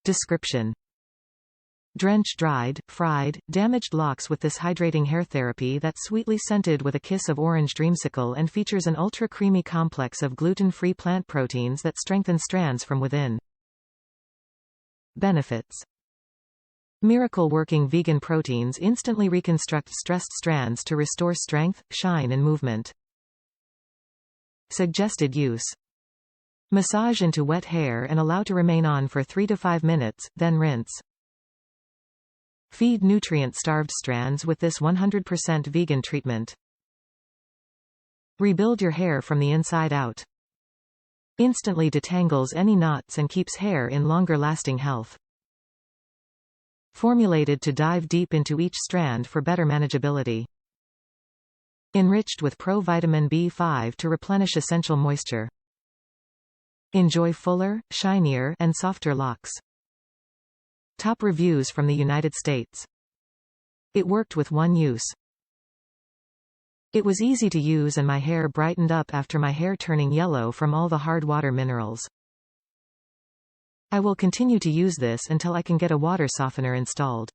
Description: Drench dried, fried, damaged locks with this hydrating hair therapy that's sweetly scented with a kiss of orange dreamsicle and features an ultra-creamy complex of gluten-free plant proteins that strengthen strands from within. Benefits: miracle-working vegan proteins instantly reconstruct stressed strands to restore strength, shine and movement. Suggested use: massage into wet hair and allow to remain on for 3 to 5 minutes, then rinse. Feed nutrient-starved strands with this 100% vegan treatment. Rebuild your hair from the inside out. Instantly detangles any knots and keeps hair in longer-lasting health. Formulated to dive deep into each strand for better manageability. Enriched with pro-vitamin B5 to replenish essential moisture. Enjoy fuller, shinier, and softer locks. Top reviews from the United States. It worked with one use. It was easy to use and my hair brightened up after my hair turning yellow from all the hard water minerals. I will continue to use this until I can get a water softener installed.